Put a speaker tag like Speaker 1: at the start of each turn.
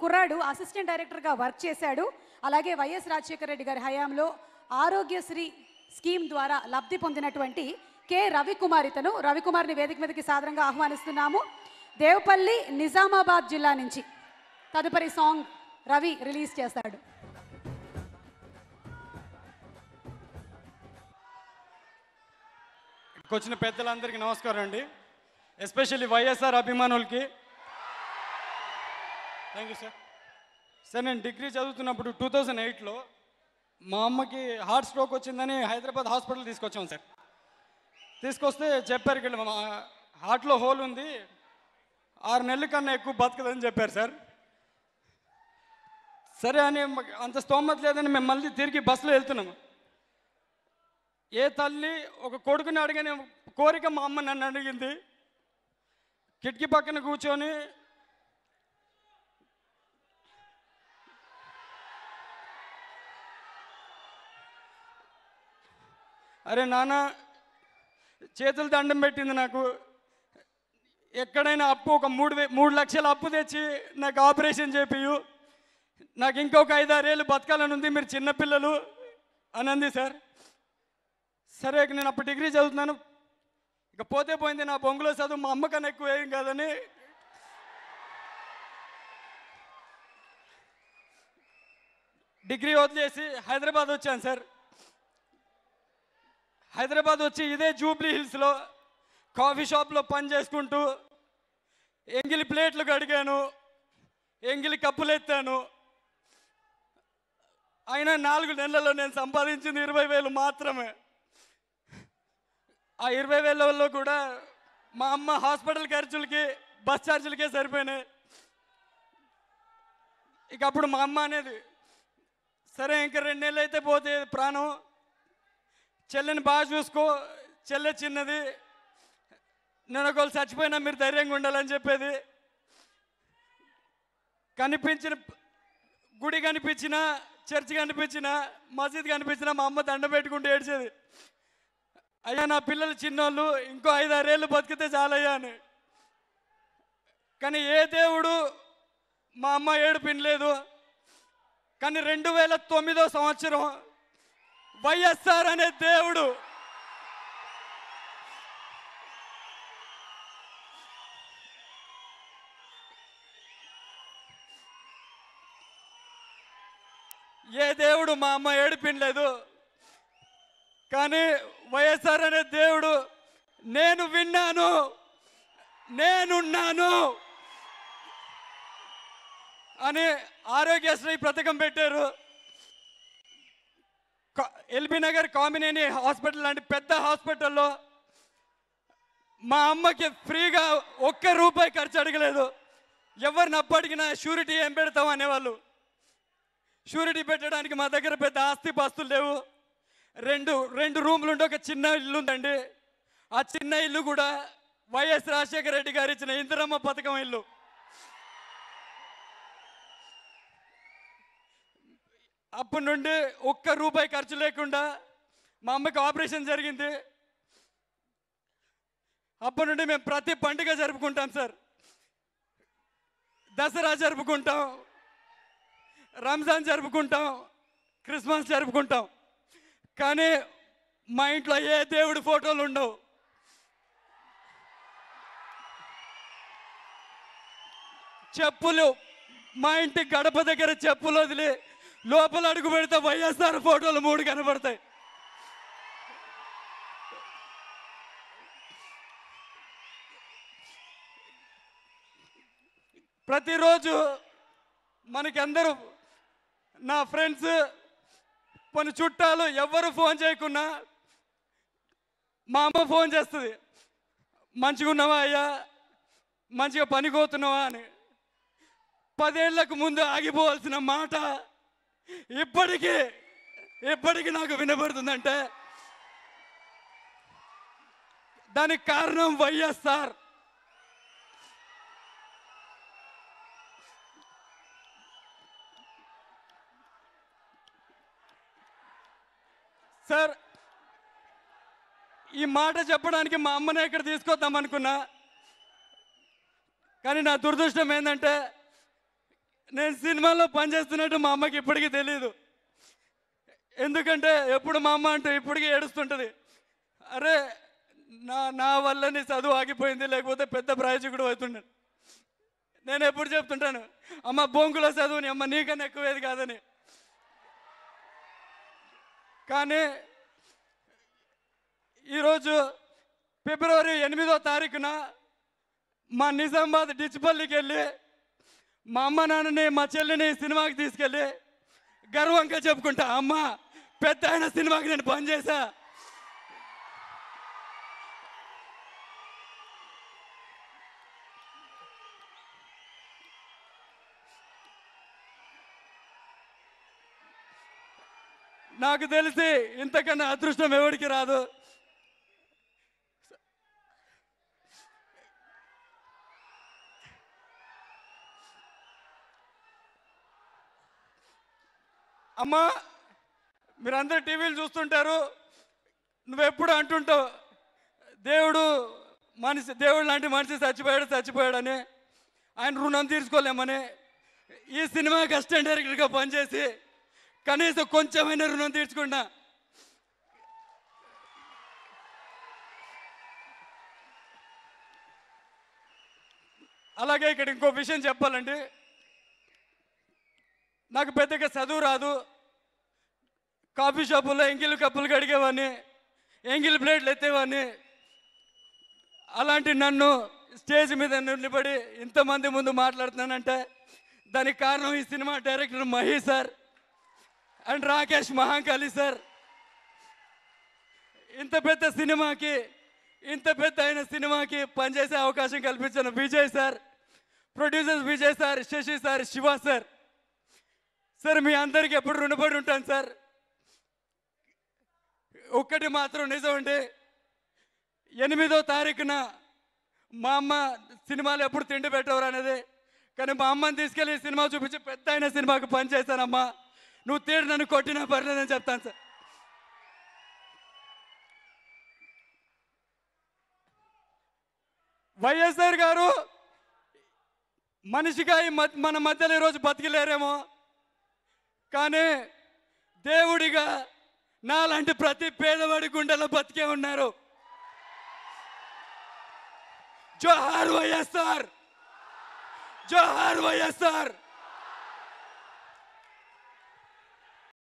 Speaker 1: కుర్రాడు అసిస్టెంట్ డైరెక్టర్గా వర్క్ చేశాడు. అలాగే వైఎస్ రాజశేఖర రెడ్డి గారి హయాంలో ఆరోగ్యశ్రీ స్కీమ్ ద్వారా లబ్ధి పొందినటువంటి కె రవికుమార్. ఇతను రవికుమార్ని వేదిక మీదకి సాదరంగా ఆహ్వానిస్తున్నాము. దేవపల్లి నిజామాబాద్ జిల్లా నుంచి తదుపరి సాంగ్ రవి రిలీజ్ చేస్తాడు.
Speaker 2: వచ్చిన పెద్దలందరికీ నమస్కారం అండి. ఎస్పెషల్లీ వైఎస్ఆర్ అభిమానులకి థ్యాంక్ యూ సార్. సార్ నేను డిగ్రీ చదువుతున్నప్పుడు 2008లో మా అమ్మకి హార్ట్ స్ట్రోక్ వచ్చిందని హైదరాబాద్ హాస్పిటల్ తీసుకొచ్చాం సార్. తీసుకొస్తే చెప్పారు ఇక్కడ మా హార్ట్లో హోల్ ఉంది, 6 నెలల కన్నా ఎక్కువ బతకదని చెప్పారు సార్. సరే అని అంత స్తోమత లేదని మేము మళ్ళీ తిరిగి బస్సులో వెళ్తున్నాము. ఏ తల్లి ఒక కొడుకుని అడిగిన కోరిక మా అమ్మ నన్ను అడిగింది. కిటికీ పక్కన కూర్చొని అరే నాన్న చేతులు దండం పెట్టింది నాకు. ఎక్కడైనా అప్పు ఒక 3 లక్షల అప్పు తెచ్చి నాకు ఆపరేషన్ చేపియు, నాకు ఇంకొక 5-6 ఏళ్ళు బతకాలని ఉంది, మీరు చిన్నపిల్లలు అని అంది సార్. సరే నేను అప్పుడు డిగ్రీ చదువుతున్నాను, ఇక పోతే పోయింది నా బొంగులో చదువు, మా అమ్మకన్నా ఎక్కువ ఏం కాదని డిగ్రీ వదిలేసి హైదరాబాద్ వచ్చాను సార్. హైదరాబాద్ వచ్చి ఇదే జూబ్లీ హిల్స్లో కాఫీ షాప్లో పని చేసుకుంటూ ఎంగిలి ప్లేట్లు కడిగాను, ఎంగిలి కప్పులు ఎత్తాను. అయినా 4 నెలల్లో నేను సంపాదించింది 20,000 మాత్రమే. ఆ 20,000లో కూడా మా అమ్మ హాస్పిటల్ ఖర్చులకి బస్ ఛార్జీలకే సరిపోయినాయి. ఇక అప్పుడు మా అమ్మ అనేది సరే ఇంకా 2 నెలలు అయితే పోతే ప్రాణం, చెల్లెని బాగా చూసుకో, చెల్లె చిన్నది, నేను ఒకవేళ చచ్చిపోయినా మీరు ధైర్యంగా ఉండాలని చెప్పేది. కనిపించిన గుడి కనిపించినా, చర్చి కనిపించినా, మసీద్ కనిపించినా మా అమ్మ దండ పెట్టుకుంటూ ఏడ్చేది, అయ్యా నా పిల్లలు చిన్నోళ్ళు, ఇంకో 5-6 ఏళ్ళు బతికితే చాలయ్యా అని. కానీ ఏ దేవుడు మా అమ్మ ఏడుపినలేదు. కానీ 2009వ సంవత్సరం వైఎస్ఆర్ అనే దేవుడు ఏ దేవుడు మా అమ్మ ఏడిపినలేదు. కానీ వైఎస్ఆర్ అనే దేవుడు నేను విన్నాను, నేనున్నాను అని ఆరోగ్యశ్రీ పథకం పెట్టారు. ఎల్బీ నగర్ కామినేని హాస్పిటల్ లాంటి పెద్ద హాస్పిటల్లో మా అమ్మకి ఫ్రీగా 1 రూపాయి ఖర్చు అడగలేదు. ఎవరిని అప్పడిగినా షూరిటీ ఏం పెడతాం అనేవాళ్ళు. షూరిటీ పెట్టడానికి మా దగ్గర పెద్ద ఆస్తి పాస్తులు లేవు. 2 రూములు ఉంటే ఒక చిన్న ఇల్లు ఉందండి. ఆ చిన్న ఇల్లు కూడా వైఎస్ రాజశేఖర రెడ్డి గారు ఇచ్చిన ఇందిరమ్మ పథకం ఇల్లు. అప్పటి నుండి 1 రూపాయి ఖర్చు లేకుండా మా అమ్మకి ఆపరేషన్ జరిగింది. అప్పటి నుండి మేము ప్రతి పండుగ జరుపుకుంటాం సార్. దసరా జరుపుకుంటాం, రంజాన్ జరుపుకుంటాం, క్రిస్మస్ జరుపుకుంటాం. కానీ మా ఇంట్లో ఏ దేవుడి ఫోటోలు ఉండవు. చెప్పులు మా ఇంటి గడప దగ్గర చెప్పులు వదిలి లోపల అడుగు పెడితే వైఎస్ఆర్ ఫోటోలు 3 కనబడతాయి. ప్రతిరోజు మనకి అందరూ నా ఫ్రెండ్స్ కొన్ని చుట్టాలు ఎవరు ఫోన్ చేయకున్నా మా అమ్మ ఫోన్ చేస్తుంది, మంచిగా ఉన్నావా అయ్యా, మంచిగా పనికోతున్నావా అని. 10 ఏళ్లకు ముందు ఆగిపోవాల్సిన మాట ఇప్పటికీ నాకు వినబడుతుందంటే దానికి కారణం వైఎస్ఆర్. సార్ ఈ మాట చెప్పడానికి మా అమ్మనే ఇక్కడ తీసుకొద్దాం అనుకున్నా. కానీ నా దురదృష్టం ఏంటంటే నేను సినిమాలో పనిచేస్తున్నట్టు మా అమ్మకి ఇప్పటికీ తెలియదు. ఎందుకంటే ఎప్పుడు మా అమ్మ అంటే ఇప్పటికీ ఏడుస్తుంటుంది. అరే నా వల్ల నీ చదువు ఆగిపోయింది, లేకపోతే పెద్ద ప్రాయోజకుడు అవుతున్నాను. నేను ఎప్పుడు చెప్తుంటాను, అమ్మ బొంగులో చదువుని అమ్మ నీకన్నా ఎక్కువేది కాదని. కానీ ఈరోజు ఫిబ్రవరి 8వ తారీఖున మా నిజామాబాద్ డిచ్పల్లికి వెళ్ళి మా అమ్మ నాన్నని మా చెల్లిని సినిమాకి తీసుకెళ్ళి గర్వంగా చెప్పుకుంటా, అమ్మ పెద్ద ఆయన సినిమాకి నేను పనిచేసా. నాకు తెలిసి ఇంతకన్నా అదృష్టం ఎవరికి రాదు. అమ్మా మీరందరూ టీవీలు చూస్తుంటారు, నువ్వెప్పుడు అంటుంటావు దేవుడు లాంటి మనిషి చచ్చిపోయాడని, ఆయన రుణం తీర్చుకోలేమని. ఈ సినిమాకి అసిస్టెంట్ డైరెక్టర్గా పనిచేసి కనీసం కొంచెమైనా రుణం తీర్చుకున్నా. అలాగే ఇక్కడ ఇంకో విషయం చెప్పాలండి, నాకు పెద్దగా చదువు రాదు. కాఫీ షాపుల్లో ఎంగిల్ కప్పులు కడిగేవాడిని, ఎంగిల్ ప్లేట్లు ఎత్తేవాడిని. అలాంటి నన్ను స్టేజ్ మీద నిలబడి ఇంతమంది ముందు మాట్లాడుతున్నానంటే దానికి కారణం ఈ cinema director Mahi sir and Rakesh Mahankali sir. ఇంత పెద్ద అయిన సినిమాకి పనిచేసే అవకాశం కల్పించిన Vijay sir, producers Vijay sir, Sasi sir, Siva sir. Sir మీ అందరికీ ఎప్పుడు రుణపడి ఉంటాను సార్. ఒక్కటి మాత్రం నిజం అండి, 8వ తారీఖున మా అమ్మ సినిమాలు ఎప్పుడు తిండి పెట్టవరు అనేది, కానీ మా అమ్మని తీసుకెళ్ళి సినిమా చూపించి పెద్ద అయిన సినిమాకి పనిచేశానమ్మా, నువ్వు తేడు నన్ను కొట్టినా పర్లేదని చెప్తాను సార్. వైఎస్ఆర్ గారు మనిషిగా మన మధ్యలో ఈరోజు బతికిలేరేమో, కానీ దేవుడిగా నాలాంటి ప్రతి పేదవాడి గుండెలో బతికే ఉన్నారు. జోహార్ వైఎస్ఆర్, జోహార్ వైఎస్ఆర్.